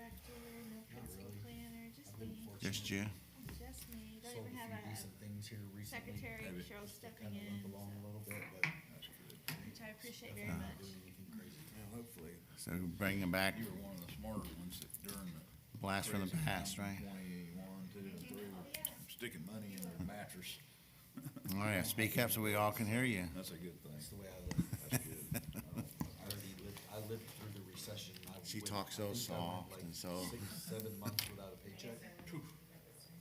director, no Not principal really. planner, just I've been me. fortunate. Just you? Just me. Don't Sold even a have few a decent things here recently. secretary, Have it. Cheryl Just to stepping kind of in, limp along a so, little bit, but That's good. which I appreciate very definitely not much. doing anything crazy. Well, hopefully, So bringing back you were one of the smarter ones that during the. blast from the crazy past, time, right? 2021, 2, and 3 were sticking money in their mattress. Oh yeah, speak up so we all can hear you. That's a good thing. That's the way I live. That's good. I lived through the recession. She talks so soft and so- 6-7 months without a paycheck.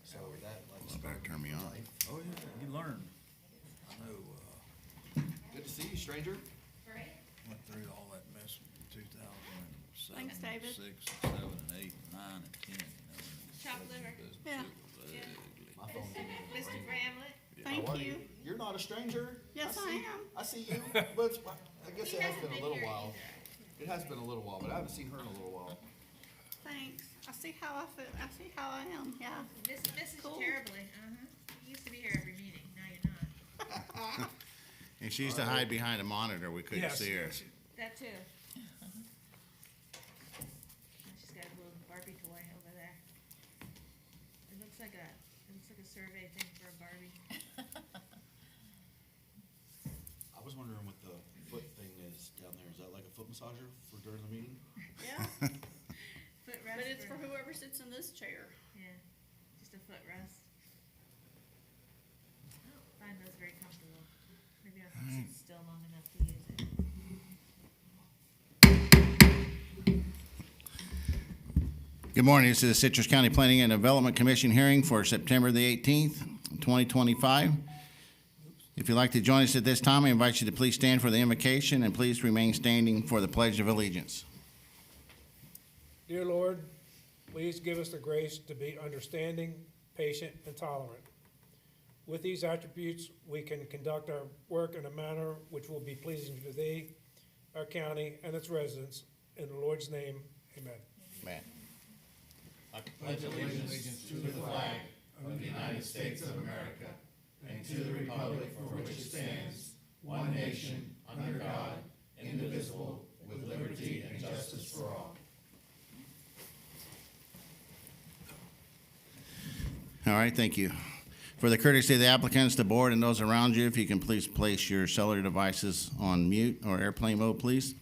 So that like. Well, better turn me on. life. Oh, yeah, you learn. I know, Good to see you, stranger. went through all that mess in 2007, Thanks, David. 6, and 7, and 8, and 9, and 10, you know. and Chopped the liver. business, Yeah. it was Yeah. ugly. My phone didn't even Mr. ring. Bramlett, How thank are you. You're not a stranger. Yes, I see- am. I see you, but I guess He it has hasn't been a been little here while. either. It has been a little while, but I haven't seen her in a little while. Thanks. I see how I feel. I see how I am, yeah. Misses Cool. you terribly. You used to be here every meeting. Now you're not. And she used to hide behind a monitor. We couldn't see her. That too. She's got a little Barbie toy over there. It looks like a survey thing for a Barbie. I was wondering what the foot thing is down there. Is that like a foot massager for during the meeting? Yeah, Foot rest. but it's for whoever sits in this chair. Yeah, just a foot rest. I don't find those very comfortable. Maybe I can sit still long enough to use it. Good morning. This is the Citrus County Planning and Development Commission hearing for September the 18th, 2025. If you'd like to join us at this time, I invite you to please stand for the invocation and please remain standing for the Pledge of Allegiance. Dear Lord, please give us the grace to be understanding, patient, and tolerant. With these attributes, we can conduct our work in a manner which will be pleasing to Thee, our county, and its residents. In the Lord's name, amen. Amen. All right, thank you. For the courtesy of the applicants, the board, and those around you, if you can please place your cellular devices on mute or airplane mode, please.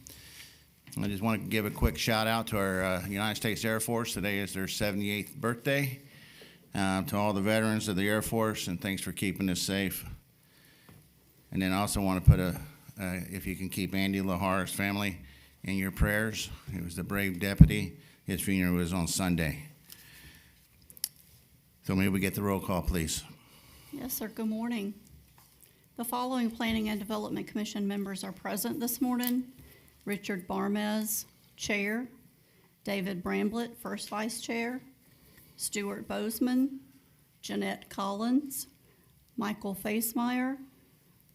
I just want to give a quick shout out to our United States Air Force. Today is their 78th birthday. To all the veterans of the Air Force, and thanks for keeping us safe. And then I also want to put if you can keep Andy Lahar's family in your prayers. He was the brave deputy. His funeral was on Sunday. So maybe we get the roll call, please. Yes, sir. Good morning. The following Planning and Development Commission members are present this morning. Richard Barmez, Chair. David Bramblett, First Vice Chair. Stuart Bozeman, Jeanette Collins, Michael Facemeyer,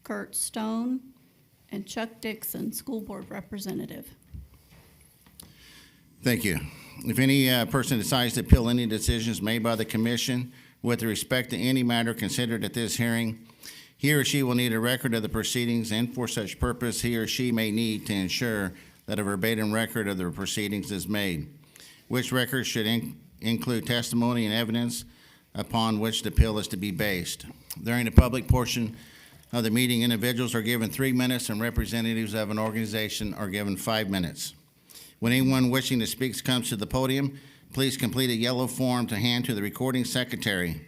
Kurt Stone, and Chuck Dixon, School Board Representative. Thank you. If any person decides to appeal any decisions made by the commission with respect to any matter considered at this hearing, he or she will need a record of the proceedings, and for such purpose, he or she may need to ensure that a verbatim record of the proceedings is made, which record should include testimony and evidence upon which the appeal is to be based. During the public portion of the meeting, individuals are given 3 minutes and representatives of an organization are given 5 minutes. When anyone wishing to speak comes to the podium, please complete a yellow form to hand to the recording secretary.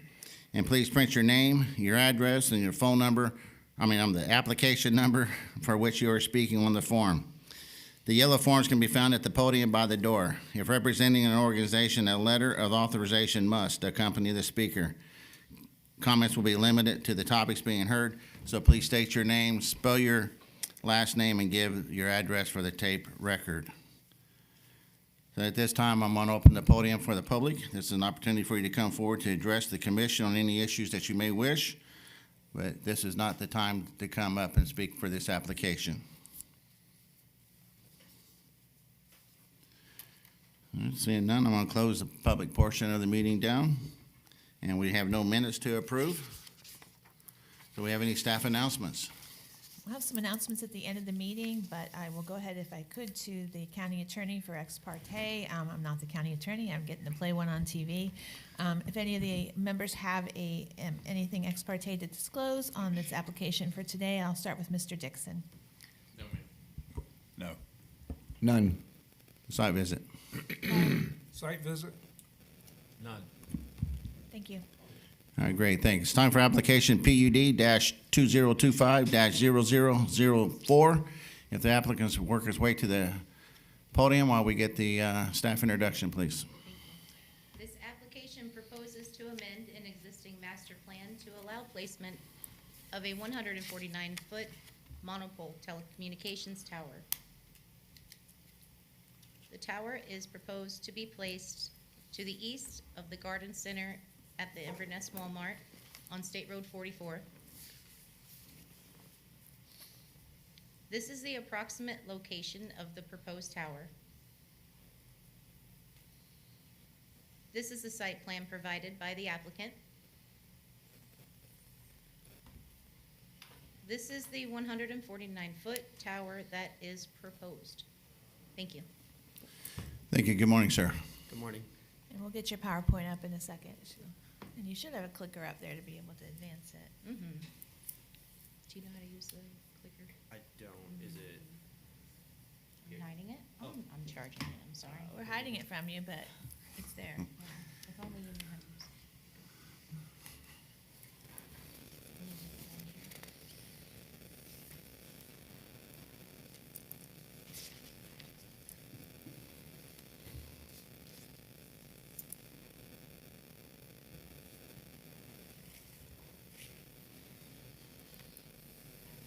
And please print your name, your address, and your phone number, the application number for which you are speaking on the form. The yellow forms can be found at the podium by the door. If representing an organization, a letter of authorization must accompany the speaker. Comments will be limited to the topics being heard, so please state your name, spell your last name, and give your address for the tape record. So at this time, I'm going to open the podium for the public. This is an opportunity for you to come forward to address the commission on any issues that you may wish, but this is not the time to come up and speak for this application. Seeing none, I'm going to close the public portion of the meeting down, and we have no minutes to approve. Do we have any staff announcements? We'll have some announcements at the end of the meeting, but I will go ahead, if I could, to the county attorney for ex parte. I'm not the county attorney, I'm getting to play one on TV. If any of the members have anything ex parte to disclose on this application for today, I'll start with Mr. Dixon. No. None. Site visit. Site visit? None. Thank you. All right, great, thanks. Time for application PUD-2025-0004. If the applicants will work his way to the podium while we get the staff introduction, please. This application proposes to amend an existing master plan to allow placement of a 149-foot monopole telecommunications tower. The tower is proposed to be placed to the east of the Garden Center at the Inverness Walmart on State Road 44. This is the approximate location of the proposed tower. This is the site plan provided by the applicant. This is the 149-foot tower that is proposed. Thank you. Thank you, good morning, sir. Good morning. And we'll get your PowerPoint up in a second. And you should have a clicker up there to be able to advance it. Do you know how to use the clicker? I don't. Is it? I'm hiding it? Oh, I'm charging it, I'm sorry. We're hiding it from you, but it's there. Yeah, if only you knew how to use it.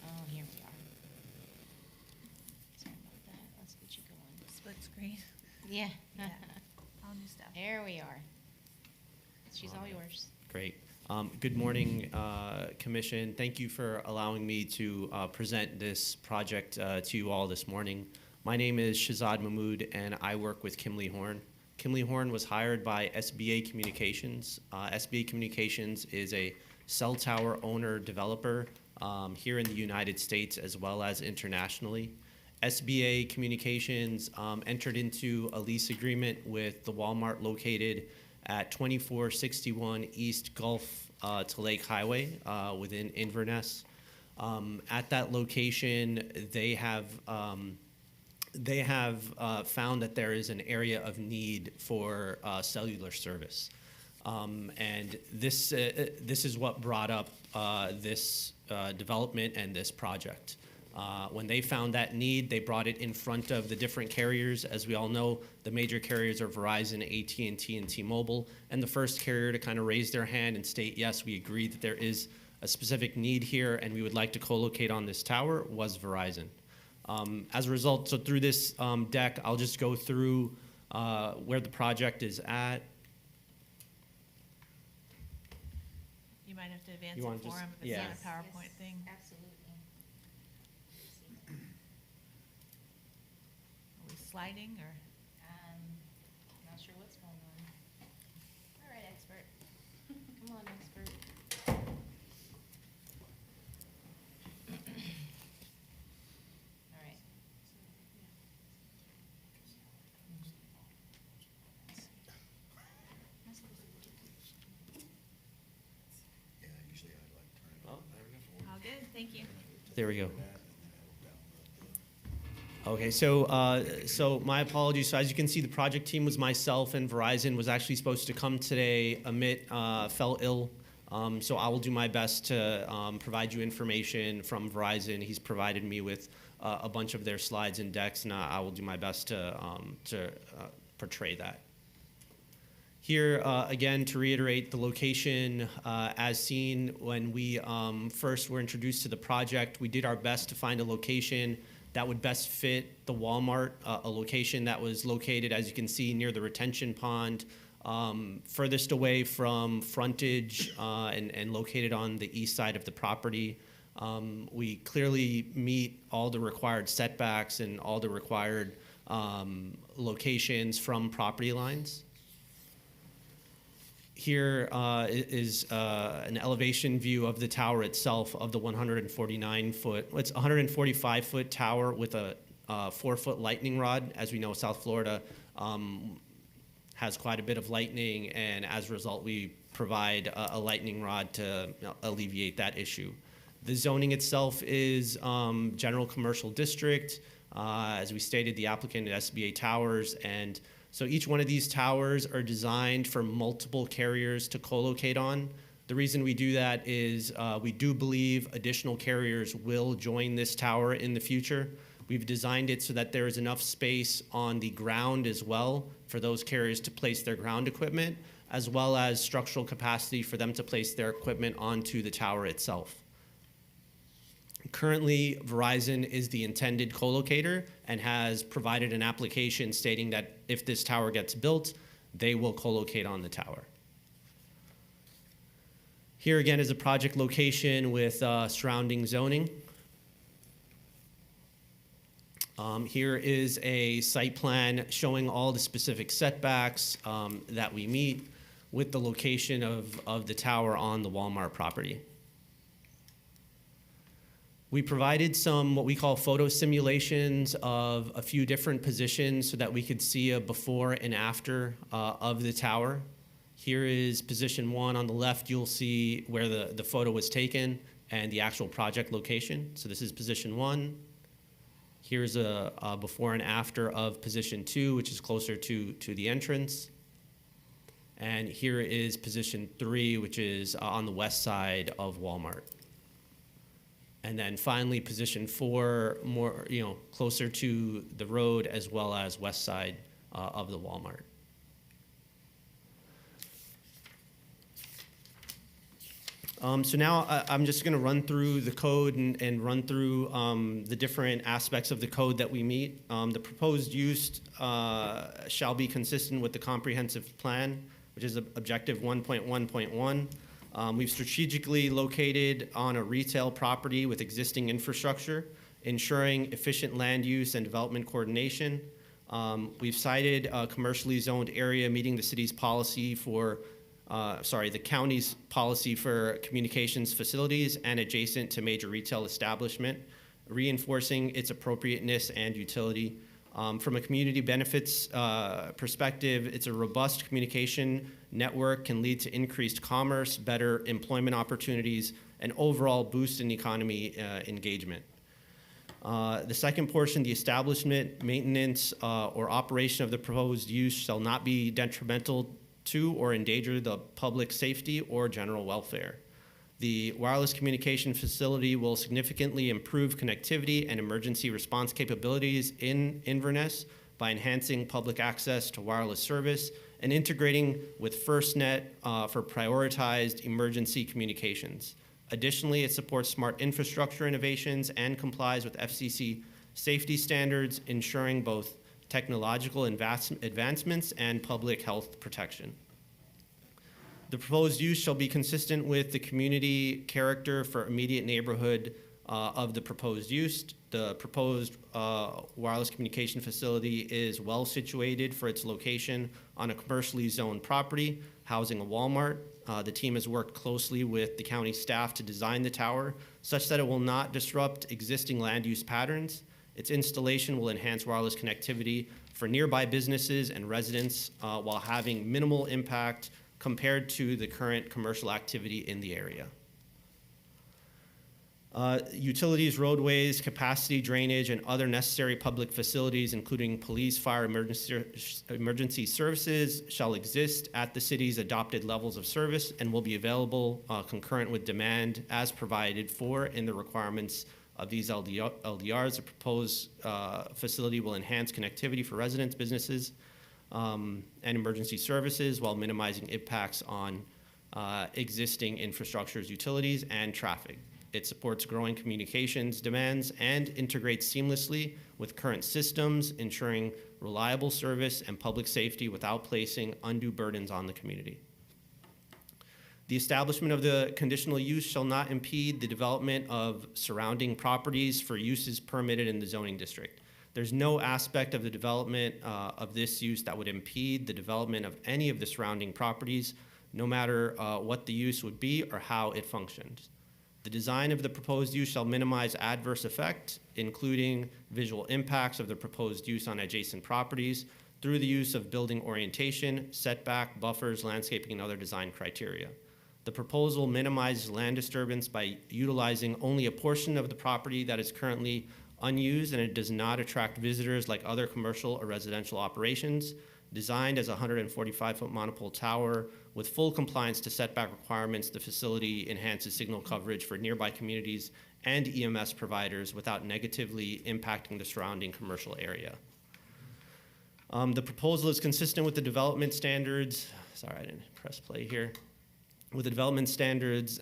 Oh, here we are. Sorry about that. Let's get you going. Split screen. Yeah. Yeah. All new stuff. There we are. She's all yours. Great. Good morning, Commission. Thank you for allowing me to present this project to you all this morning. My name is Shazad Mahmood, and I work with Kimley Horn. Kimley Horn was hired by SBA Communications. SBA Communications is a cell tower owner developer here in the United States as well as internationally. SBA Communications entered into a lease agreement with the Walmart located at 2461 East Gulf to Lake Highway within Inverness. At that location, they have found that there is an area of need for cellular service. And this is what brought up this development and this project. When they found that need, they brought it in front of the different carriers. As we all know, the major carriers are Verizon, AT&T, and T-Mobile. And the first carrier to kind of raise their hand and state, yes, we agree that there is a specific need here and we would like to co-locate on this tower was Verizon. As a result, so through this deck, I'll just go through where the project is at. You might have to advance You it wanna for just- him if it's yeah. not a PowerPoint thing. Absolutely. Are we sliding or? Not sure what's going on. All right, expert. Come on, expert. All right. Yeah, usually I like turn it Oh, there we go. All good, thank you. There we go. Okay, so my apologies. So as you can see, the project team was myself, and Verizon was actually supposed to come today. Amit fell ill, so I will do my best to provide you information from Verizon. He's provided me with a bunch of their slides and decks, and I will do my best to portray that. Here, again, to reiterate, the location, as seen when we first were introduced to the project, we did our best to find a location that would best fit the Walmart, a location that was located, as you can see, near the retention pond, furthest away from frontage and located on the east side of the property. We clearly meet all the required setbacks and all the required locations from property lines. Here is an elevation view of the tower itself of the 149-foot, it's 145-foot tower with a 4-foot lightning rod. As we know, South Florida has quite a bit of lightning, and as a result, we provide a lightning rod to alleviate that issue. The zoning itself is general commercial district. As we stated, the applicant is SBA Towers, and so each one of these towers are designed for multiple carriers to co-locate on. The reason we do that is we do believe additional carriers will join this tower in the future. We've designed it so that there is enough space on the ground as well for those carriers to place their ground equipment, as well as structural capacity for them to place their equipment onto the tower itself. Currently, Verizon is the intended co-locator and has provided an application stating that if this tower gets built, they will co-locate on the tower. Here again is a project location with surrounding zoning. Here is a site plan showing all the specific setbacks that we meet with the location of the tower on the Walmart property. We provided some what we call photo simulations of a few different positions so that we could see a before and after of the tower. Here is position 1. On the left, you'll see where the photo was taken and the actual project location. So this is position 1. Here's a before and after of position 2, which is closer to the entrance. And here is position 3, which is on the west side of Walmart. And then finally, position 4, more, closer to the road as well as west side of the Walmart. So now I'm just going to run through the code and run through the different aspects of the code that we meet. The proposed use shall be consistent with the comprehensive plan, which is objective 1.1.1. We've strategically located on a retail property with existing infrastructure, ensuring efficient land use and development coordination. We've cited a commercially zoned area meeting the city's policy for, the county's policy for communications facilities and adjacent to major retail establishment, reinforcing its appropriateness and utility. From a community benefits perspective, it's a robust communication network can lead to increased commerce, better employment opportunities, and overall boost in economy engagement. The second portion, the establishment, maintenance, or operation of the proposed use shall not be detrimental to or endanger the public safety or general welfare. The wireless communication facility will significantly improve connectivity and emergency response capabilities in Inverness by enhancing public access to wireless service and integrating with FirstNet for prioritized emergency communications. Additionally, it supports smart infrastructure innovations and complies with FCC safety standards, ensuring both technological advancements and public health protection. The proposed use shall be consistent with the community character for immediate neighborhood of the proposed use. The proposed wireless communication facility is well situated for its location on a commercially zoned property, housing a Walmart. The team has worked closely with the county staff to design the tower such that it will not disrupt existing land use patterns. Its installation will enhance wireless connectivity for nearby businesses and residents while having minimal impact compared to the current commercial activity in the area. Utilities, roadways, capacity, drainage, and other necessary public facilities, including police, fire, emergency services, shall exist at the city's adopted levels of service and will be available concurrent with demand as provided for in the requirements of these LDRs. The proposed facility will enhance connectivity for residents, businesses, and emergency services while minimizing impacts on existing infrastructures, utilities, and traffic. It supports growing communications demands and integrates seamlessly with current systems, ensuring reliable service and public safety without placing undue burdens on the community. The establishment of the conditional use shall not impede the development of surrounding properties for uses permitted in the zoning district. There's no aspect of the development of this use that would impede the development of any of the surrounding properties, no matter what the use would be or how it functions. The design of the proposed use shall minimize adverse effect, including visual impacts of the proposed use on adjacent properties through the use of building orientation, setback, buffers, landscaping, and other design criteria. The proposal minimizes land disturbance by utilizing only a portion of the property that is currently unused, and it does not attract visitors like other commercial or residential operations. Designed as a 145-foot monopole tower with full compliance to setback requirements, the facility enhances signal coverage for nearby communities and EMS providers without negatively impacting the surrounding commercial area. The proposal is consistent with the development standards. Sorry, I didn't press play here. With the development standards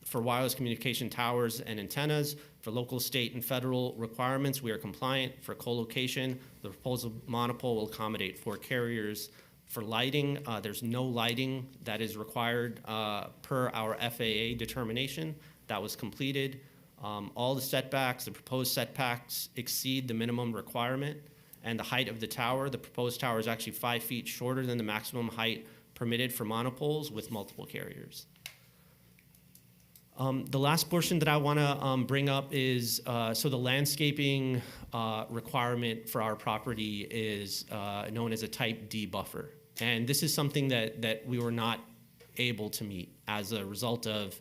for wireless communication towers and antennas. For local, state, and federal requirements, we are compliant. For co-location, the proposed monopole will accommodate 4 carriers. For lighting, there's no lighting that is required per our FAA determination. That was completed. All the setbacks, the proposed setbacks exceed the minimum requirement. And the height of the tower, the proposed tower is actually 5 feet shorter than the maximum height permitted for monopoles with multiple carriers. The last portion that I want to bring up is, so the landscaping requirement for our property is known as a type D buffer. And this is something that we were not able to meet as a result of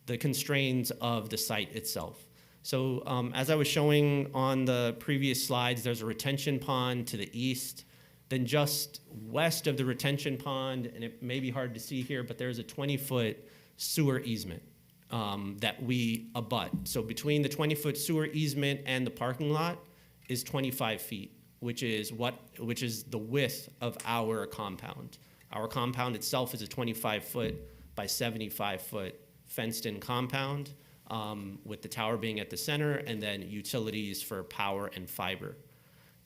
the constraints of the site itself. So as I was showing on the previous slides, there's a retention pond to the east. Then just west of the retention pond, and it may be hard to see here, but there's a 20-foot sewer easement that we abut. So between the 20-foot sewer easement and the parking lot is 25 feet, which is the width of our compound. Our compound itself is a 25-foot by 75-foot fenced-in compound, with the tower being at the center, and then utilities for power and fiber.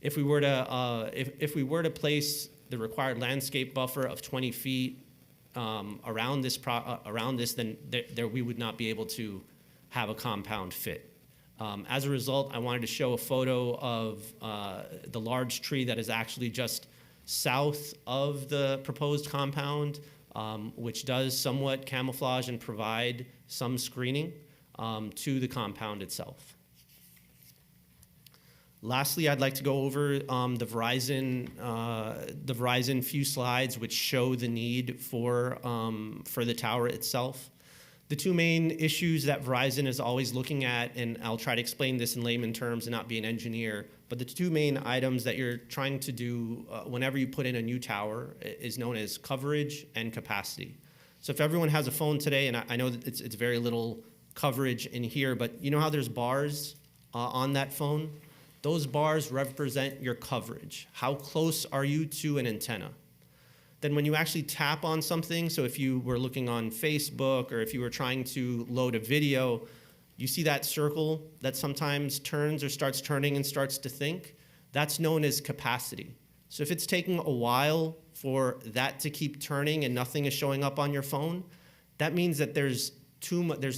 If we were to place the required landscape buffer of 20 feet around this, then we would not be able to have a compound fit. As a result, I wanted to show a photo of the large tree that is actually just south of the proposed compound, which does somewhat camouflage and provide some screening to the compound itself. Lastly, I'd like to go over the Verizon few slides which show the need for the tower itself. The 2 main issues that Verizon is always looking at, and I'll try to explain this in layman terms and not be an engineer, but the 2 main items that you're trying to do whenever you put in a new tower is known as coverage and capacity. So if everyone has a phone today, and I know that it's very little coverage in here, but you know how there's bars on that phone? Those bars represent your coverage. How close are you to an antenna? Then when you actually tap on something, so if you were looking on Facebook or if you were trying to load a video, you see that circle that sometimes turns or starts turning and starts to think? That's known as capacity. So if it's taking a while for that to keep turning and nothing is showing up on your phone, that means that there's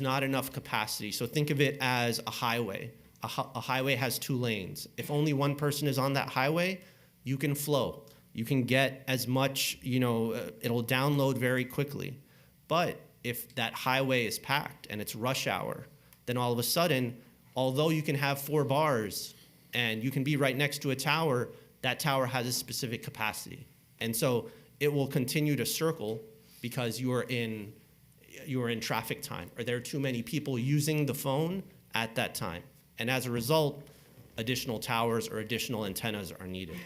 not enough capacity. So think of it as a highway. A highway has 2 lanes. If only one person is on that highway, you can flow. You can get as much, it'll download very quickly. But if that highway is packed and it's rush hour, then all of a sudden, although you can have 4 bars and you can be right next to a tower, that tower has a specific capacity. And so it will continue to circle because you are in traffic time, or there are too many people using the phone at that time. And as a result, additional towers or additional antennas are needed.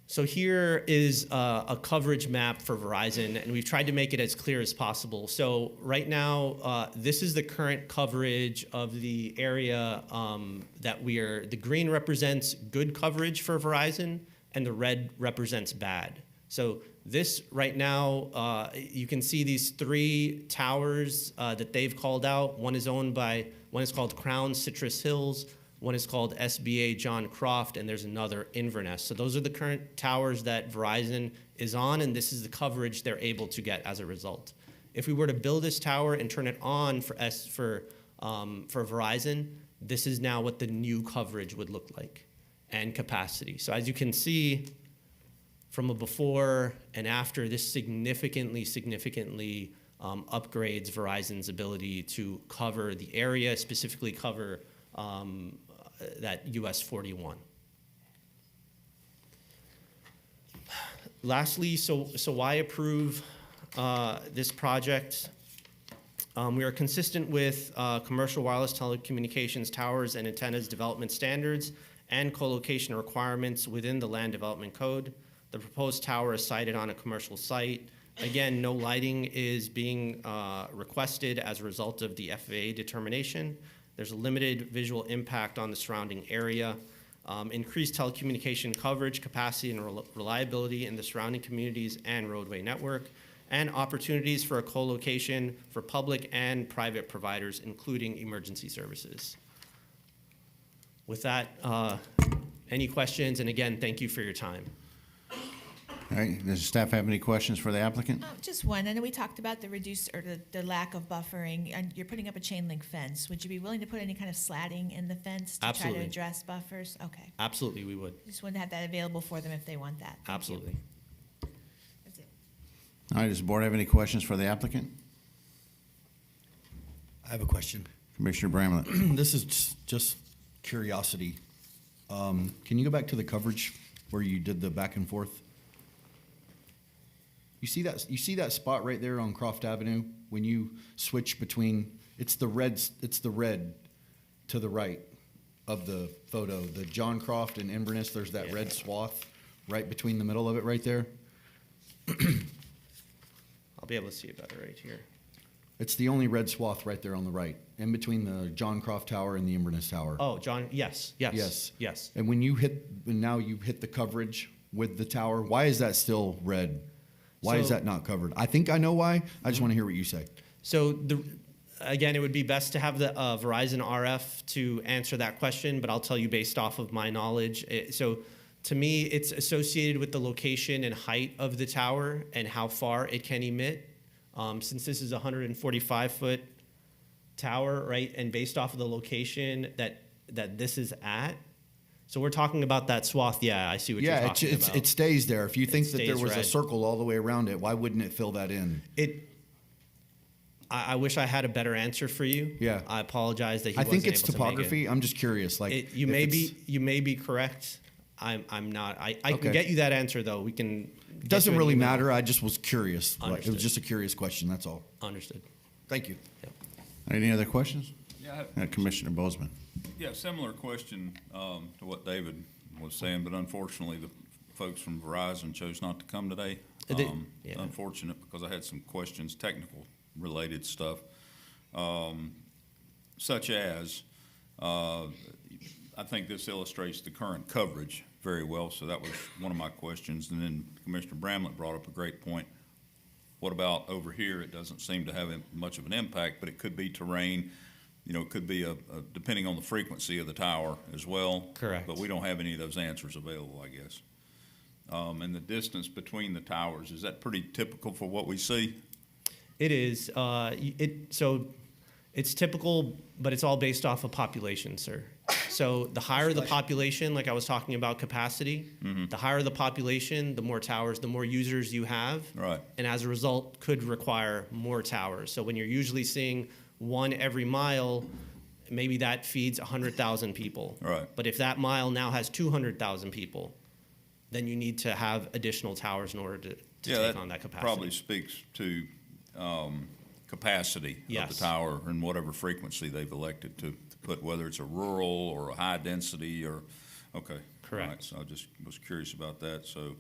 So here is a coverage map for Verizon, and we've tried to make it as clear as possible. So right now, this is the current coverage of the area the green represents good coverage for Verizon, and the red represents bad. So this right now, you can see these 3 towers that they've called out. One is called Crown Citrus Hills, one is called SBA John Croft, and there's another Inverness. So those are the current towers that Verizon is on, and this is the coverage they're able to get as a result. If we were to build this tower and turn it on for Verizon, this is now what the new coverage would look like and capacity. So as you can see, from a before and after, this significantly upgrades Verizon's ability to cover the area, specifically cover that US 41. Lastly, so why approve this project? We are consistent with commercial wireless telecommunications towers and antennas development standards and co-location requirements within the Land Development Code. The proposed tower is sited on a commercial site. Again, no lighting is being requested as a result of the FAA determination. There's a limited visual impact on the surrounding area. Increased telecommunication coverage, capacity, and reliability in the surrounding communities and roadway network, and opportunities for a co-location for public and private providers, including emergency services. With that, any questions? And again, thank you for your time. All right, does staff have any questions for the applicant? Just one. I know we talked about the reduced or the lack of buffering, and you're putting up a chain link fence. Would you be willing to put any kind of slatting in the fence to try Absolutely. to address buffers? Okay. Absolutely, we would. Just want to have that available for them if they want that. Thank you. Absolutely. That's it. All right, does the board have any questions for the applicant? I have a question. Commissioner Bramlett. This is just curiosity. Can you go back to the coverage where you did the back and forth? You see that spot right there on Croft Avenue when you switch between, it's the red to the right of the photo. The John Croft and Inverness, there's that red swath right between the middle of it right there. I'll be able to see it better right here. It's the only red swath right there on the right, in between the John Croft Tower and the Inverness Tower. Oh, John, yes. Yes. And when you now you hit the coverage with the tower, why is that still red? Why is So- that not covered? I think I know why. I just want to hear what you say. So again, it would be best to have the Verizon RF to answer that question, but I'll tell you based off of my knowledge. So to me, it's associated with the location and height of the tower and how far it can emit. Since this is a 145-foot tower, right, and based off of the location that this is at, so we're talking about that swath. Yeah, I see what you're talking about. It stays there. If you think that there stays was a red. circle all the way around it, why wouldn't it fill that in? I wish I had a better answer for you. Yeah. I apologize that he I wasn't think it's able to make it. topography. I'm just curious. You may be correct. I'm not. I Okay. can get you that answer though. We can. It doesn't get you an really email. matter. I just was curious. It Understood. was just a curious question. That's all. Understood. Thank you. Any other questions? Yeah, Commissioner Bozeman. yeah, similar question to what David was saying, but unfortunately, the folks from Verizon chose not to come today. Yeah. Unfortunate, because I had some questions, technical related stuff, such as, I think this illustrates the current coverage very well, so that was one of my questions. And then Commissioner Bramlett brought up a great point. What about over here? It doesn't seem to have much of an impact, but it could be terrain. You know, it could be depending on the frequency of the tower as well. Correct. But we don't have any of those answers available, I guess. And the distance between the towers, is that pretty typical for what we see? It is. So it's typical, but it's all based off of population, sir. So the higher the population, like I was talking about capacity, the higher the population, the more towers, the more users you have. Right. And as a result, could require more towers. So when you're usually seeing one every mile, maybe that feeds 100,000 people. Right. But if that mile now has 200,000 people, then you need to have additional towers in order to take on that capacity. Probably speaks to capacity of Yes. the tower and whatever frequency they've elected to put, whether it's a rural or a high density or, okay. Correct. All right, so I just was curious about that, so,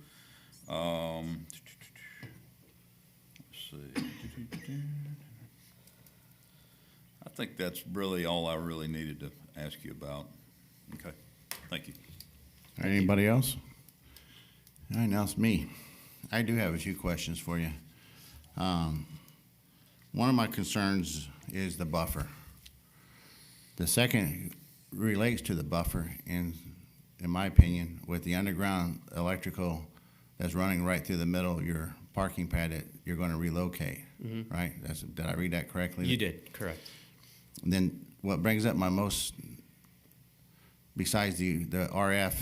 let's see. I think that's really all I really needed to ask you about. Okay, thank you. All right, anybody else? All right, now it's me. I do have a few questions for you. One of my concerns is the buffer. The second relates to the buffer, in my opinion, with the underground electrical that's running right through the middle of your parking pad that you're going to relocate, right? Did I read that correctly? You did, correct. And then what brings up my most, besides the RF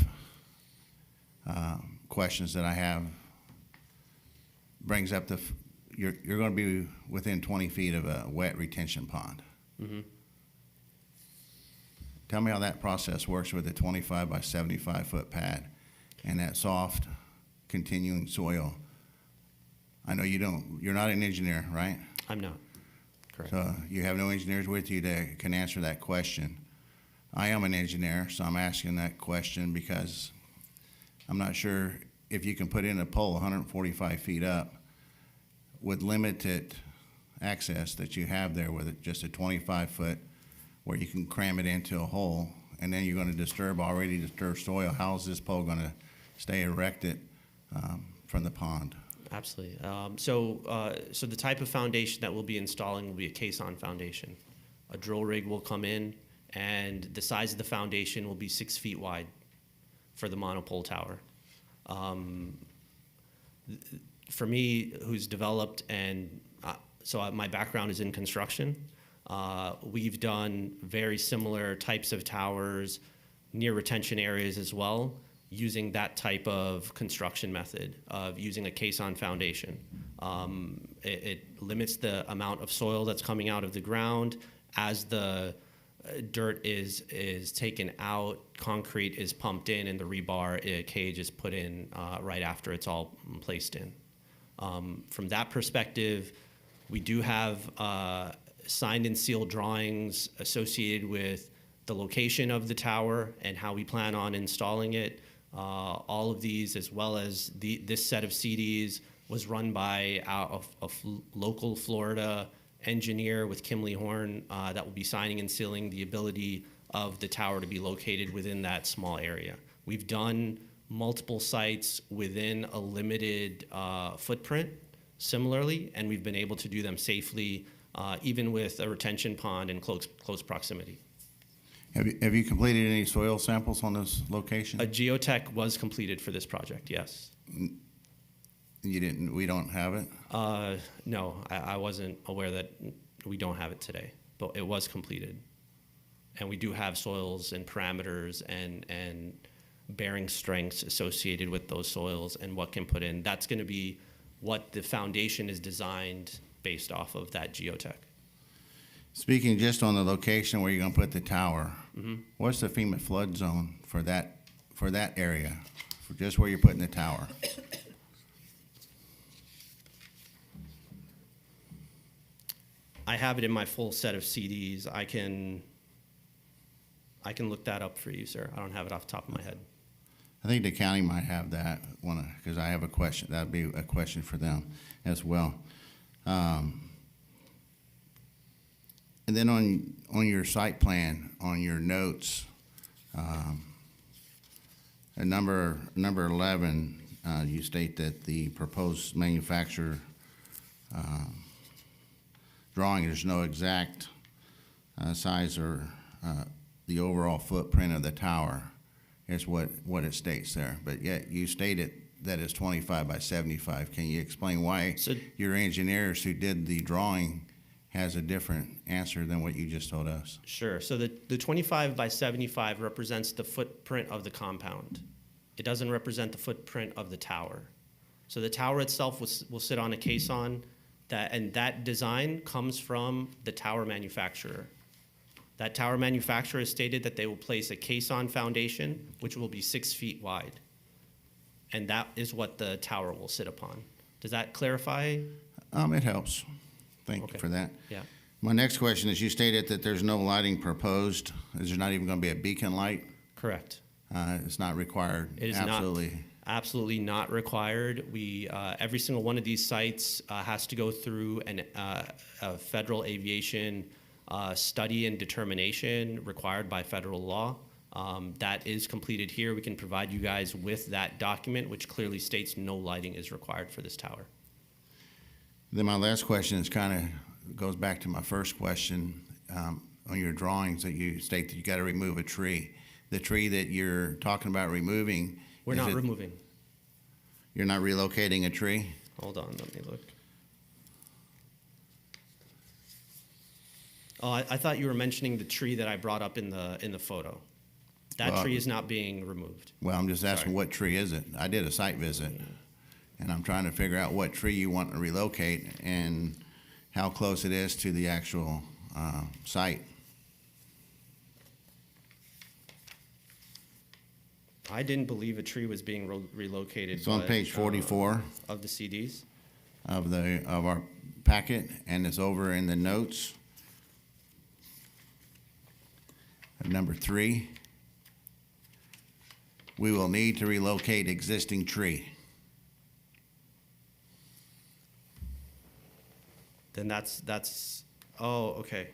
questions that I have brings up you're going to be within 20 feet of a wet retention pond. Mm-hmm. Tell me how that process works with a 25 by 75 foot pad and that soft continuing soil. I know you're not an engineer, right? I'm not. Correct. So you have no engineers with you that can answer that question. I am an engineer, so I'm asking that question because I'm not sure if you can put in a pole 145 feet up with limited access that you have there with just a 25 foot where you can cram it into a hole, and then you're going to already disturbed soil. How is this pole going to stay erected from the pond? Absolutely. So the type of foundation that we'll be installing will be a caisson foundation. A drill rig will come in, and the size of the foundation will be 6 feet wide for the monopole tower. For me, who's developed, and my background is in construction, we've done very similar types of towers near retention areas as well, using that type of construction method of using a caisson foundation. It limits the amount of soil that's coming out of the ground. As the dirt is taken out, concrete is pumped in, and the rebar cage is put in right after it's all placed in. From that perspective, we do have signed and sealed drawings associated with the location of the tower and how we plan on installing it. All of these, as well as this set of CDs, was run by a local Florida engineer with Kimley Horn that will be signing and sealing the ability of the tower to be located within that small area. We've done multiple sites within a limited footprint similarly, and we've been able to do them safely, even with a retention pond in close proximity. Have you completed any soil samples on this location? A geotech was completed for this project, yes. You didn't. We don't have it. No, I wasn't aware that we don't have it today, but it was completed. And we do have soils and parameters and bearing strengths associated with those soils and what can put in. That's going to be what the foundation is designed based off of that geotech. Speaking just on the location where you're going to put the tower, Mm-hmm. what's the FEMA flood zone for that area, for just where you're putting the tower? I have it in my full set of CDs. I can look that up for you, sir. I don't have it off the top of my head. I think the county might have that one because I have a question. That'd be a question for them as well. And then on your site plan, on your notes, at number 11, you state that the proposed manufacturer drawing, there's no exact size or the overall footprint of the tower is what it states there. But yet you stated that it's 25 by 75. Can you explain why your engineers who did the drawing has a different answer than what you just told us? Sure. So the 25 by 75 represents the footprint of the compound. It doesn't represent the footprint of the tower. So the tower itself will sit on a caisson, and that design comes from the tower manufacturer. That tower manufacturer has stated that they will place a caisson foundation, which will be 6 feet wide. And that is what the tower will sit upon. Does that clarify? It helps. Thank Okay. you for that. Yeah. My next question is, you stated that there's no lighting proposed. Is there not even going to be a beacon light? Correct. It's not required? It is absolutely not required. We every single one of these sites has to go through a federal aviation study and determination required by federal law. That is completed here. We can provide you guys with that document, which clearly states no lighting is required for this tower. Then my last question is goes back to my first question. On your drawings that you state that you got to remove a tree. The tree that you're talking about removing. We're not removing. You're not relocating a tree? Hold on, let me look. Oh, I thought you were mentioning the tree that I brought up in the photo. That Well- tree is not being removed. Well, I'm just asking, Sorry. what tree is it? I did a site visit, and I'm trying to figure out what tree you want to relocate and how close it is to the actual site. I didn't believe a tree was being relocated. It's on but, page 44 of the CDs. of our packet, and it's over in the notes. Number 3, we will need to relocate existing tree. Then that's. Oh, okay.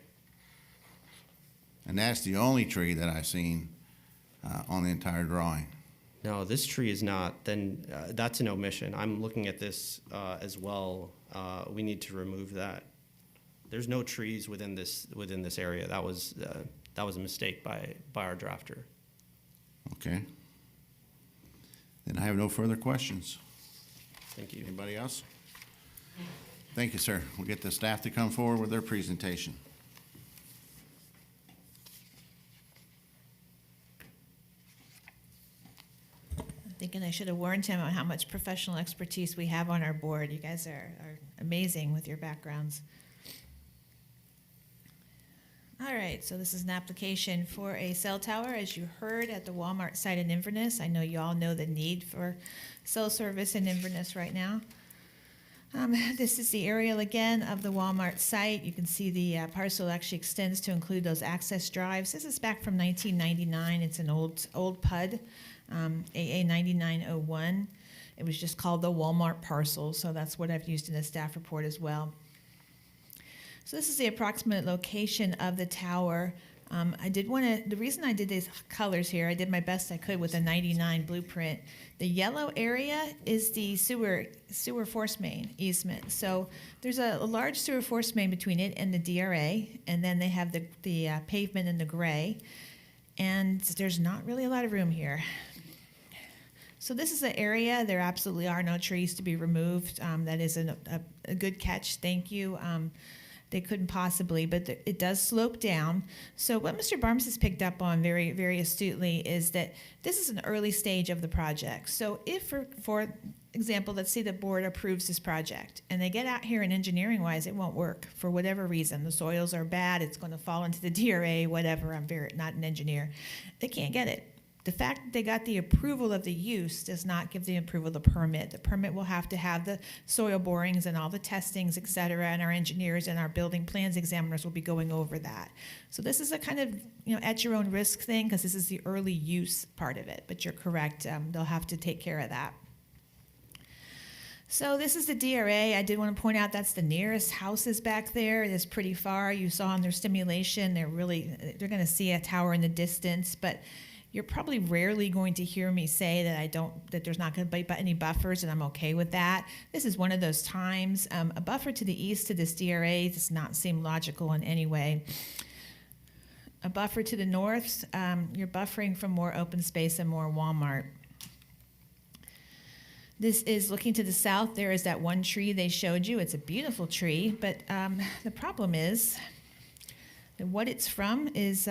And that's the only tree that I've seen on the entire drawing. No, this tree is not. Then that's an omission. I'm looking at this as well. We need to remove that. There's no trees within this area. That was a mistake by our drafter. Okay. Then I have no further questions. Thank you. Anybody else? Thank you, sir. We'll get the staff to come forward with their presentation. Thinking I should have warned him on how much professional expertise we have on our board. You guys are amazing with your backgrounds. All right, so this is an application for a cell tower, as you heard, at the Walmart site in Inverness. I know you all know the need for cell service in Inverness right now. This is the aerial again of the Walmart site. You can see the parcel actually extends to include those access drives. This is back from 1999. It's an old PUD, AA 9901. It was just called the Walmart parcel, so that's what I've used in the staff report as well. So this is the approximate location of the tower. The reason I did these colors here, I did my best I could with a 99 blueprint. The yellow area is the sewer force main easement. So there's a large sewer force main between it and the DRA, and then they have the pavement in the gray. And there's not really a lot of room here. So this is the area. There absolutely are no trees to be removed. That is a good catch. Thank you. They couldn't possibly, but it does slope down. So what Mr. Barnes has picked up on very, very astutely is that this is an early stage of the project. So if, for example, let's say the board approves this project, and they get out here and engineering-wise, it won't work for whatever reason. The soils are bad, it's going to fall into the DRA, whatever. I'm not an engineer. They can't get it. The fact that they got the approval of the use does not give the approval of the permit. The permit will have to have the soil borings and all the testings, et cetera, and our engineers and our building plans examiners will be going over that. So this is a kind of, at your own risk thing, because this is the early use part of it, but you're correct. They'll have to take care of that. So this is the DRA. I did want to point out that's the nearest houses back there. It is pretty far. You saw in their simulation, they're going to see a tower in the distance, but you're probably rarely going to hear me say that there's not going to be any buffers, and I'm okay with that. This is one of those times. A buffer to the east to this DRA does not seem logical in any way. A buffer to the north, you're buffering from more open space and more Walmart. This is looking to the south. There is that one tree they showed you. It's a beautiful tree, but the problem is that what it's from is,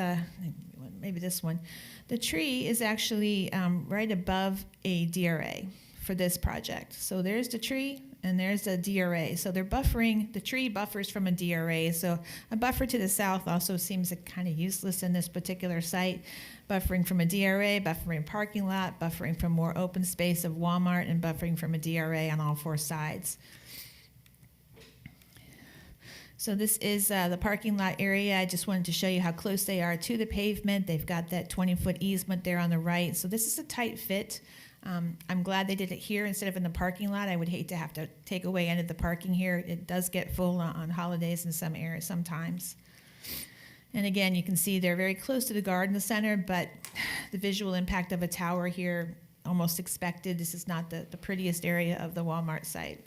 maybe this one. The tree is actually right above a DRA for this project. So there's the tree and there's the DRA. So they're buffering, the tree buffers from a DRA. So a buffer to the south also seems kind of useless in this particular site. Buffering from a DRA, buffering parking lot, buffering from more open space of Walmart, and buffering from a DRA on all four sides. So this is the parking lot area. I just wanted to show you how close they are to the pavement. They've got that 20-foot easement there on the right. So this is a tight fit. I'm glad they did it here instead of in the parking lot. I would hate to have to take away any of the parking here. It does get full on holidays in some areas sometimes. And again, you can see they're very close to the garden center, but the visual impact of a tower here, almost expected. This is not the prettiest area of the Walmart site.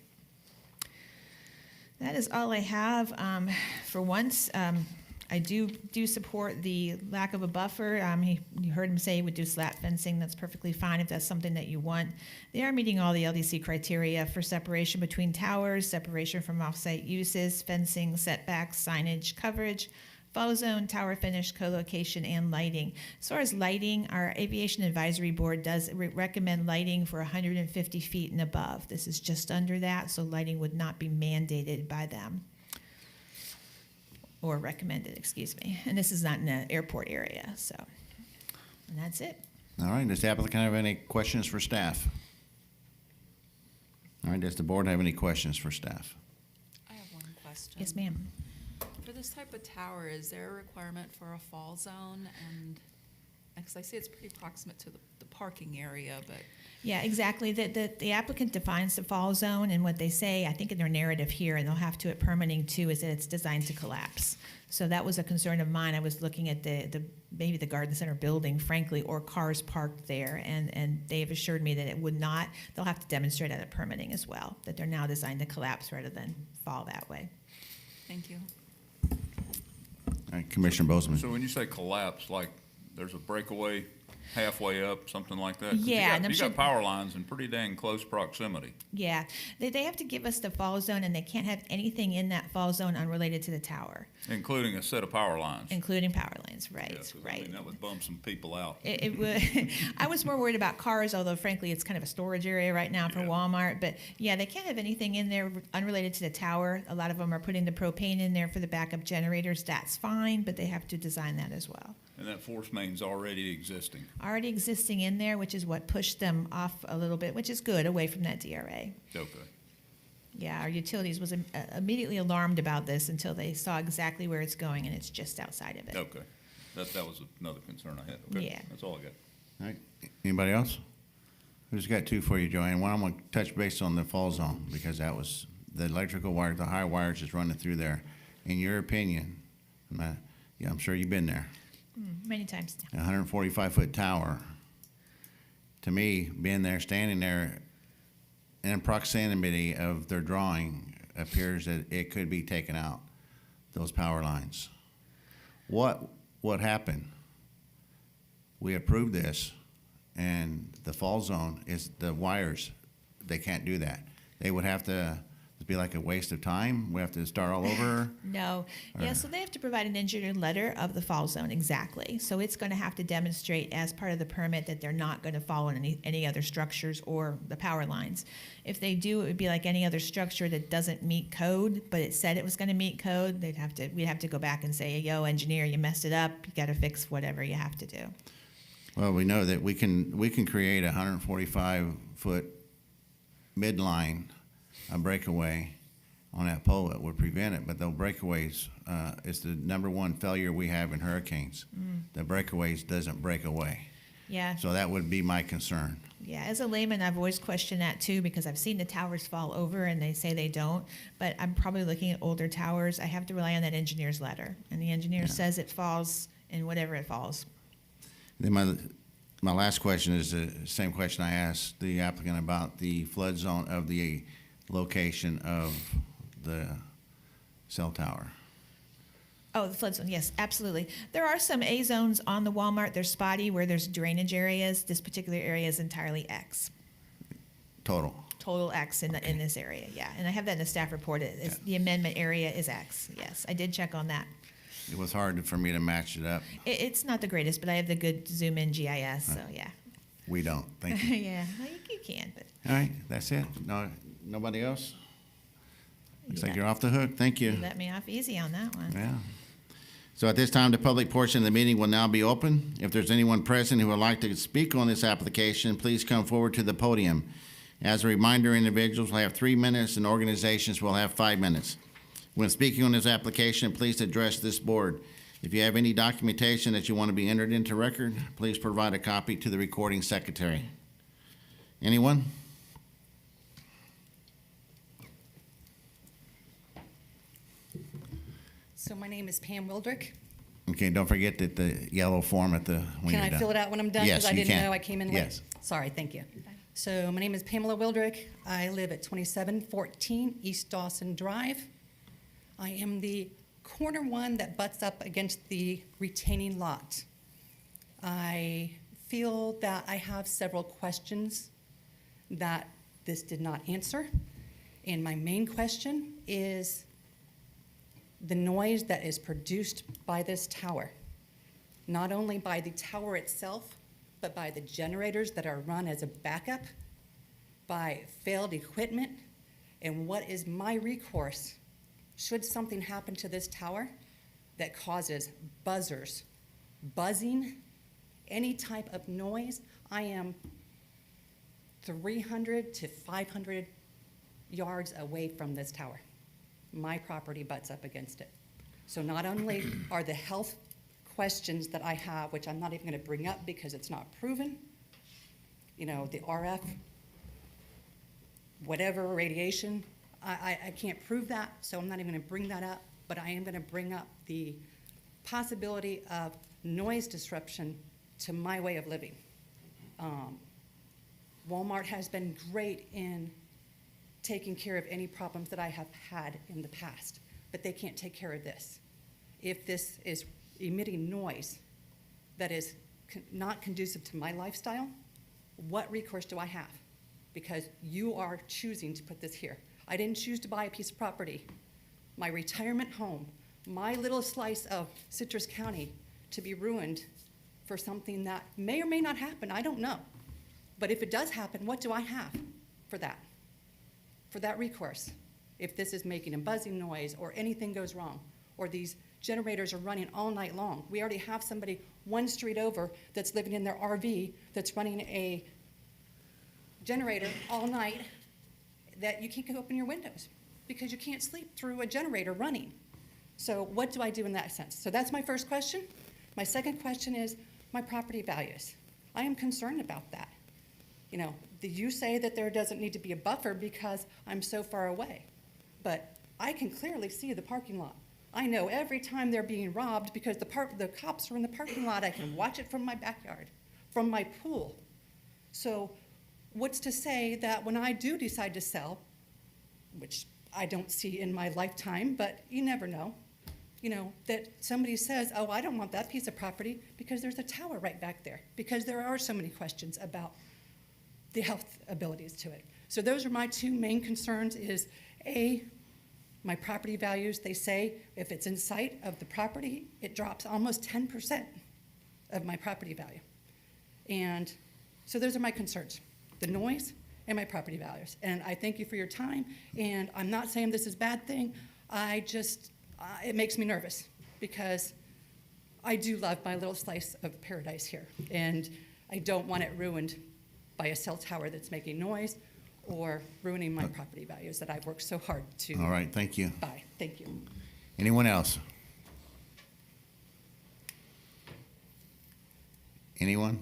That is all I have. For once, I do support the lack of a buffer. You heard him say he would do slat fencing. That's perfectly fine if that's something that you want. They are meeting all the LDC criteria for separation between towers, separation from off-site uses, fencing, setbacks, signage, coverage, fall zone, tower finish, co-location, and lighting. As far as lighting, our Aviation Advisory Board does recommend lighting for 150 feet and above. This is just under that, so lighting would not be mandated by them. Or recommended, excuse me. And this is not in an airport area, so. And that's it. All right, does the applicant have any questions for staff? All right, does the board have any questions for staff? I have one question. Yes, ma'am. For this type of tower, is there a requirement for a fall zone? And, because I see it's pretty proximate to the parking area, but Yeah, exactly. The applicant defines the fall zone, and what they say, I think in their narrative here, and they'll have to at permitting too, is that it's designed to collapse. So that was a concern of mine. I was looking at maybe the garden center building, frankly, or cars parked there, and they've assured me that it would not. They'll have to demonstrate at a permitting as well, that they're now designed to collapse rather than fall that way. thank you. All right, Commissioner Bozeman. So when you say collapse, like there's a breakaway halfway up, something like that? 'Cause Yeah, and I'm you sure- got power lines in pretty dang close proximity. Yeah, they have to give us the fall zone, and they can't have anything in that fall zone unrelated to the tower, Including a set of power lines. including power lines, Yeah, right, 'cause, I right. mean, that would bump some people out. It would. I was more worried about cars, although frankly, it's kind of a storage area right now for Yeah. Walmart. But yeah, they can't have anything in there unrelated to the tower. A lot of them are putting the propane in there for the backup generators. That's fine, but they have to design that as well. And that force main's already existing. Already existing in there, which is what pushed them off a little bit, which is good, away from that DRA. Okay. Yeah, our utilities was immediately alarmed about this until they saw exactly where it's going, and it's just outside of it. Okay. That was another concern I had. Okay. Yeah. That's all I got. All right, anybody else? Who's got two for you, Joanne? One, I'm gonna touch base on the fall zone, because that was, the electrical wire, the high wires is running through there. In your opinion, yeah, I'm sure you've been there, Many times now. a 145-foot tower, to me, being there, standing there, in proximity of their drawing, appears that it could be taken out, those power lines. What happened? We approved this, and the fall zone is the wires, they can't do that. They would have to, it'd be like a waste of time, we have to start all over. No. Yeah, Or- so they have to provide an engineered letter of the fall zone, exactly. So it's going to have to demonstrate as part of the permit that they're not going to follow any other structures or the power lines. If they do, it would be like any other structure that doesn't meet code, but it said it was going to meet code. We'd have to go back and say, yo, engineer, you messed it up. You got to fix whatever you have to do. Well, we know that we can create a 145-foot midline, a breakaway on that pole that would prevent it, but those breakaways is the number one failure we have in hurricanes. The breakaways doesn't break away. Yeah. So that would be my concern. Yeah, as a layman, I've always questioned that too, because I've seen the towers fall over and they say they don't, but I'm probably looking at older towers. I have to rely on that engineer's letter, and the engineer says it falls in whatever it falls. Then my last question is the same question I asked the applicant about the flood zone of the location of the cell tower. Oh, the flood zone, yes, absolutely. There are some A zones on the Walmart. They're spotty where there's drainage areas. This particular area is entirely X. Total. Total X in this area, yeah. And I have that in the staff report. The amendment area is X, yes. I did check on that. It was hard for me to match it up. It's not the greatest, but I have the good zoom in GIS, so yeah. We don't. Thank you. Yeah, well, you can, but All right, that's it. No, nobody else? Looks like let- you're off the hook. Thank you. you let me off easy on that one. Yeah. So at this time, the public portion of the meeting will now be open. If there's anyone present who would like to speak on this application, please come forward to the podium. As a reminder, individuals will have 3 minutes and organizations will have 5 minutes. When speaking on this application, please address this board. If you have any documentation that you want to be entered into record, please provide a copy to the recording secretary. Anyone? So my name is Pam Wildrick. Okay, don't forget that the yellow form at the, when Can you're I done. fill it out when I'm done? Yes, Because I you didn't can. know I came in late. Yes. Sorry, thank you. So my name is Pamela Wildrick. I live at 2714 East Dawson Drive. I am the corner one that butts up against the retaining lot. I feel that I have several questions that this did not answer. And my main question is, the noise that is produced by this tower, not only by the tower itself, but by the generators that are run as a backup, by failed equipment, and what is my recourse should something happen to this tower that causes buzzers, buzzing, any type of noise. I am 300 to 500 yards away from this tower. My property butts up against it. So not only are the health questions that I have, which I'm not even going to bring up because it's not proven, you know, the RF, whatever radiation, I can't prove that, so I'm not even going to bring that up, but I am going to bring up the possibility of noise disruption to my way of living. Walmart has been great in taking care of any problems that I have had in the past, but they can't take care of this. If this is emitting noise that is not conducive to my lifestyle, what recourse do I have? Because you are choosing to put this here. I didn't choose to buy a piece of property, my retirement home, my little slice of Citrus County to be ruined for something that may or may not happen, I don't know. But if it does happen, what do I have for that? For that recourse, if this is making a buzzing noise or anything goes wrong, or these generators are running all night long. We already have somebody one street over that's living in their RV that's running a generator all night that you can't open your windows because you can't sleep through a generator running. So what do I do in that sense? So that's my first question. My second question is my property values. I am concerned about that. You know, you say that there doesn't need to be a buffer because I'm so far away, but I can clearly see the parking lot. I know every time they're being robbed because the cops are in the parking lot. I can watch it from my backyard, from my pool. So what's to say that when I do decide to sell, which I don't see in my lifetime, but you never know, you know, that somebody says, oh, I don't want that piece of property because there's a tower right back there, because there are so many questions about the health abilities to it. So those are my two main concerns is A, my property values. They say if it's in sight of the property, it drops almost 10% of my property value. And so those are my concerns, the noise and my property values. And I thank you for your time. And I'm not saying this is a bad thing. I just, it makes me nervous because I do love my little slice of paradise here. And I don't want it ruined by a cell tower that's making noise or ruining my property values that I've worked so hard to All right, thank you. buy. Thank you. Anyone else? Anyone?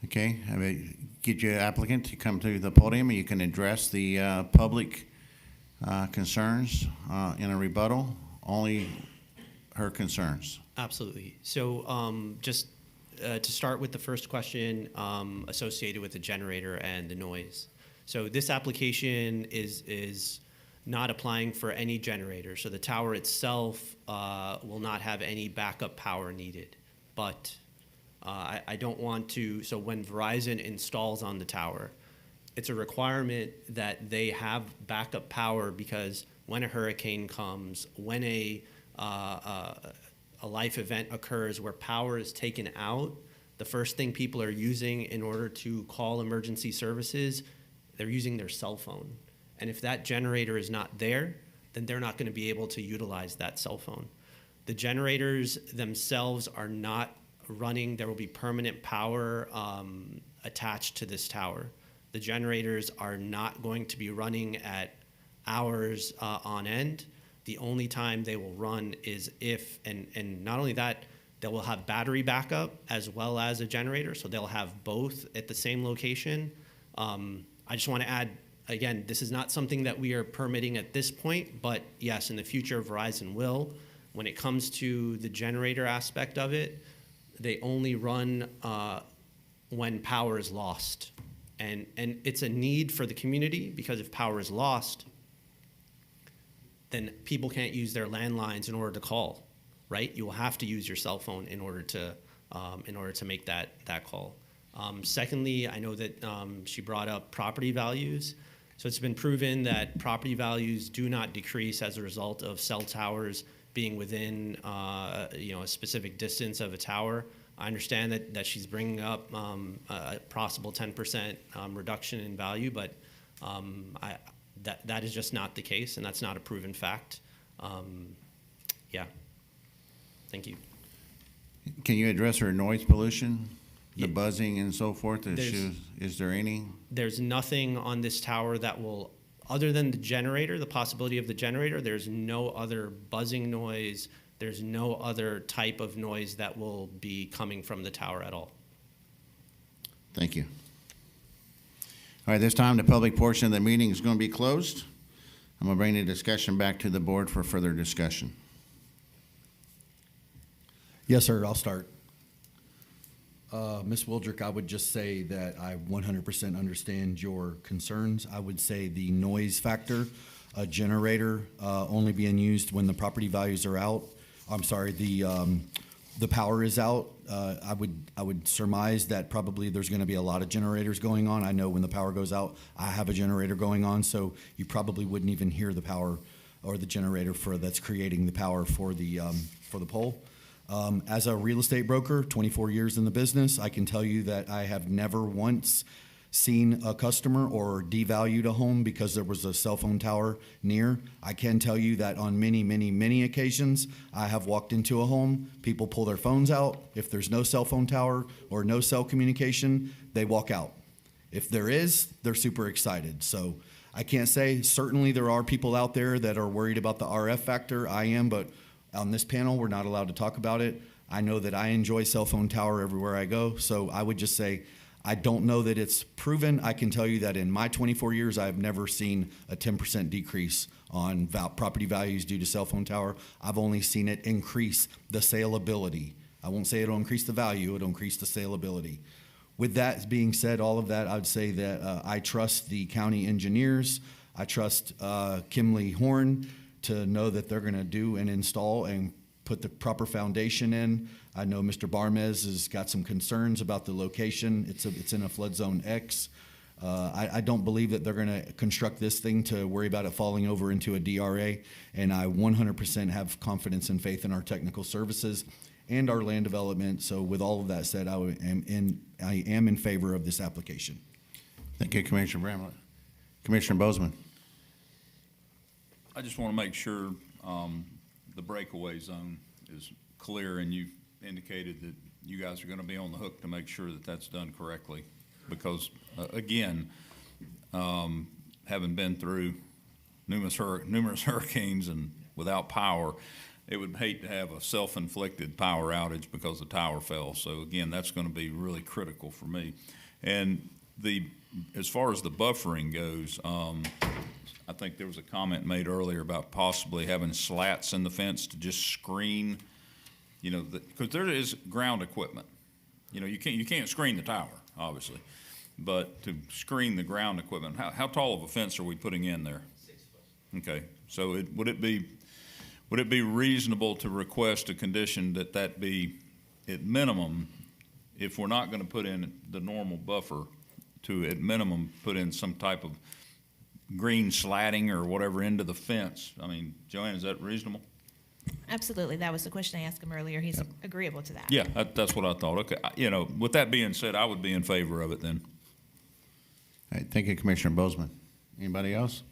Okay, I will get your applicant to come to the podium and you can address the public concerns in a rebuttal, only her concerns. Absolutely. So just to start with the first question associated with the generator and the noise. So this application is not applying for any generator. So the tower itself will not have any backup power needed. But I don't want to, so when Verizon installs on the tower, it's a requirement that they have backup power because when a hurricane comes, when a life event occurs where power is taken out, the first thing people are using in order to call emergency services, they're using their cell phone. And if that generator is not there, then they're not going to be able to utilize that cell phone. The generators themselves are not running. There will be permanent power attached to this tower. The generators are not going to be running at hours on end. The only time they will run is if, and not only that, they will have battery backup as well as a generator, so they'll have both at the same location. I just want to add, again, this is not something that we are permitting at this point, but yes, in the future, Verizon will. When it comes to the generator aspect of it, they only run when power is lost. And it's a need for the community because if power is lost, then people can't use their landlines in order to call, right? You will have to use your cell phone in order to make that call. Secondly, I know that she brought up property values. So it's been proven that property values do not decrease as a result of cell towers being within, a specific distance of a tower. I understand that she's bringing up a possible 10% reduction in value, but that is just not the case, and that's not a proven fact. Yeah. Thank you. Can you address her noise pollution, the Yeah. buzzing and so forth? There's- Is there any? There's nothing on this tower that will, other than the generator, the possibility of the generator, there's no other buzzing noise, there's no other type of noise that will be coming from the tower at all. Thank you. All right, this time the public portion of the meeting is going to be closed. I'm going to bring the discussion back to the board for further discussion. Yes, sir, I'll start. Ms. Wildrick, I would just say that I 100% understand your concerns. I would say the noise factor, a generator only being used when the property values are out. I'm sorry, the power is out. I would surmise that probably there's going to be a lot of generators going on. I know when the power goes out, I have a generator going on, so you probably wouldn't even hear the power or the generator that's creating the power for the pole. As a real estate broker, 24 years in the business, I can tell you that I have never once seen a customer or devalued a home because there was a cell phone tower near. I can tell you that on many, many, many occasions, I have walked into a home, people pull their phones out. If there's no cell phone tower or no cell communication, they walk out. If there is, they're super excited. So I can't say, certainly there are people out there that are worried about the RF factor. I am, but on this panel, we're not allowed to talk about it. I know that I enjoy cell phone tower everywhere I go, so I would just say, I don't know that it's proven. I can tell you that in my 24 years, I've never seen a 10% decrease on property values due to cell phone tower. I've only seen it increase the saleability. I won't say it'll increase the value, it'll increase the saleability. With that being said, all of that, I would say that I trust the county engineers. I trust Kimley Horn to know that they're going to do and install and put the proper foundation in. I know Mr. Barmez has got some concerns about the location. It's in a flood zone X. I don't believe that they're going to construct this thing to worry about it falling over into a DRA, and I 100% have confidence and faith in our technical services and our land development. So with all of that said, I am in favor of this application. Thank you, Commissioner Bramlett. Commissioner Bozeman. I just want to make sure the breakaway zone is clear, and you've indicated that you guys are going to be on the hook to make sure that that's done correctly. Because, again, having been through numerous hurricanes and without power, it would hate to have a self-inflicted power outage because the tower fell. So, again, that's going to be really critical for me. And as far as the buffering goes, I think there was a comment made earlier about possibly having slats in the fence to just screen, because there is ground equipment. You can't screen the tower, obviously, but to screen the ground equipment, how tall of a fence are we putting in there? 6 foot. Okay, so would it be reasonable to request a condition that be, at minimum, if we're not going to put in the normal buffer, to at minimum put in some type of green slatting or whatever into the fence? I mean, Joanne, is that reasonable? Absolutely. That was the question I asked him earlier. He's agreeable to that. Yeah, that's what I thought. Okay, with that being said, I would be in favor of it then. All right, thank you, Commissioner Bozeman. Anybody else?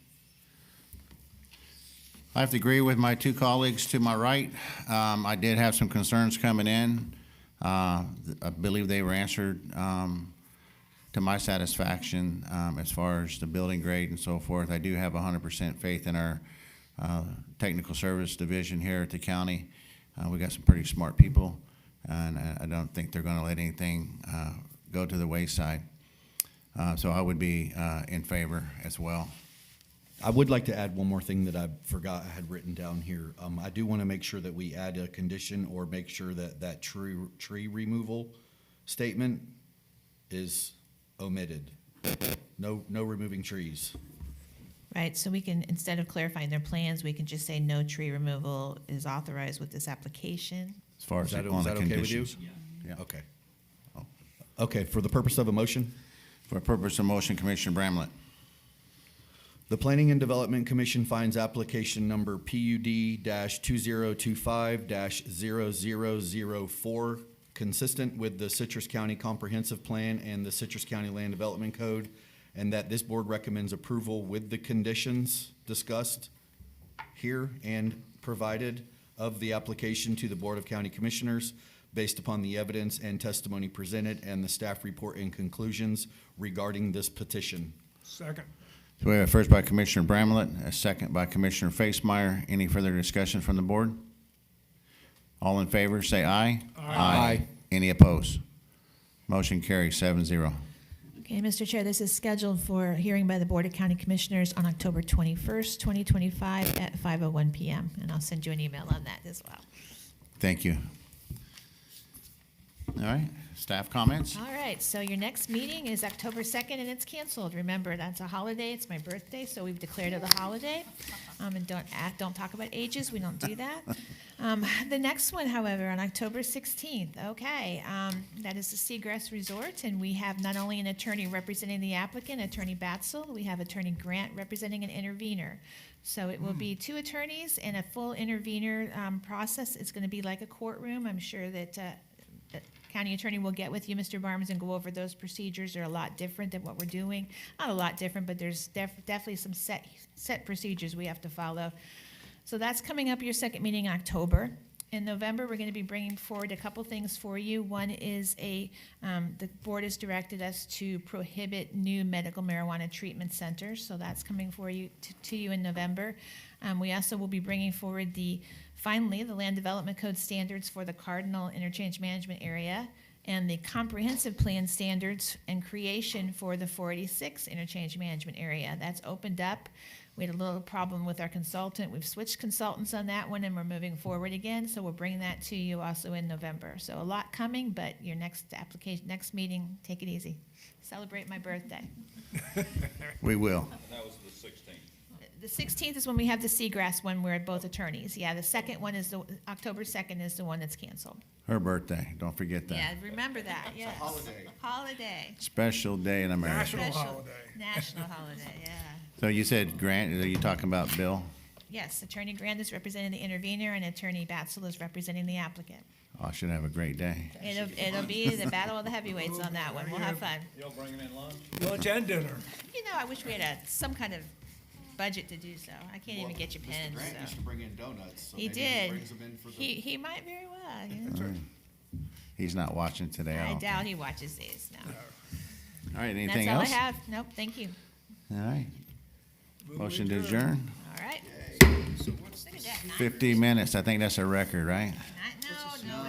I have to agree with my two colleagues to my right. I did have some concerns coming in. I believe they were answered to my satisfaction as far as the building grade and so forth. I do have 100% faith in our technical service division here at the county. We got some pretty smart people, and I don't think they're going to let anything go to the wayside. So I would be in favor as well. I would like to add one more thing that I forgot I had written down here. I do want to make sure that we add a condition or make sure that tree removal statement is omitted. No removing trees. Right, so we can, instead of clarifying their plans, we can just say no tree removal is authorized with this application. As far as Is that on the okay with you? conditions. Yeah. Okay. Okay, for the purpose of a motion? For the purpose of motion, Commissioner Bramlett. The Planning and Development Commission finds application number PUD-2025-0004 consistent with the Citrus County Comprehensive Plan and the Citrus County Land Development Code, and that this board recommends approval with the conditions discussed here and provided of the application to the Board of County Commissioners based upon the evidence and testimony presented and the staff report and conclusions regarding this petition. Second. So we have a first by Commissioner Bramlett, a second by Commissioner Facemeyer. Any further discussion from the board? All in favor, say aye. Aye. Any opposed? Motion carries 7-0. Okay, Mr. Chair, this is scheduled for hearing by the Board of County Commissioners on October 21st, 2025 at 5:01 PM. And I'll send you an email on that as well. Thank you. All right, staff comments? All right, so your next meeting is October 2nd, and it's canceled. Remember, that's a holiday. It's my birthday, so we've declared it a holiday. And don't talk about ages. We don't do that. The next one, however, on October 16th, okay, that is the Seagrass Resort, and we have not only an attorney representing the applicant, Attorney Batzel, we have Attorney Grant representing an intervener. So it will be two attorneys and a full intervener process. It's going to be like a courtroom. I'm sure that the county attorney will get with you, Mr. Barnes, and go over those procedures. They're a lot different than what we're doing. Not a lot different, but there's definitely some set procedures we have to follow. So that's coming up your second meeting in October. In November, we're going to be bringing forward a couple things for you. One is the board has directed us to prohibit new medical marijuana treatment centers, so that's coming for you to you in November. We also will be bringing forward finally, the Land Development Code standards for the Cardinal Interchange Management Area and the Comprehensive Plan standards and creation for the 486 Interchange Management Area. That's opened up. We had a little problem with our consultant. We've switched consultants on that one, and we're moving forward again, so we'll bring that to you also in November. So a lot coming, but your next meeting, take it easy. Celebrate my birthday. We will. That was the 16th. The 16th is when we have the Seagrass one, we're both attorneys. Yeah, the second one is October 2nd is the one that's canceled. Her birthday, don't forget that. Yeah, remember that, yes. Holiday. Special day in America. National holiday. National holiday, yeah. So you said Grant, are you talking about Bill? Yes, Attorney Grant is representing the intervener and Attorney Batzel is representing the applicant. Oh, I should have a great day. It'll be the battle of the heavyweights on that one. We'll have fun. Y'all bringing in lunch? Lunch and dinner. You know, I wish we had some kind of budget to do so. I can't even get you pens, Mr. Grant used so. to bring in donuts, so He maybe did. he brings them in for the. He might very well, yeah. He's not watching today. I don't doubt think. he watches these, no. All right, That's anything all I else? have. Nope, thank you. All right. Motion to adjourn. All right. Look at that. 50 minutes. I think that's a record, right? No,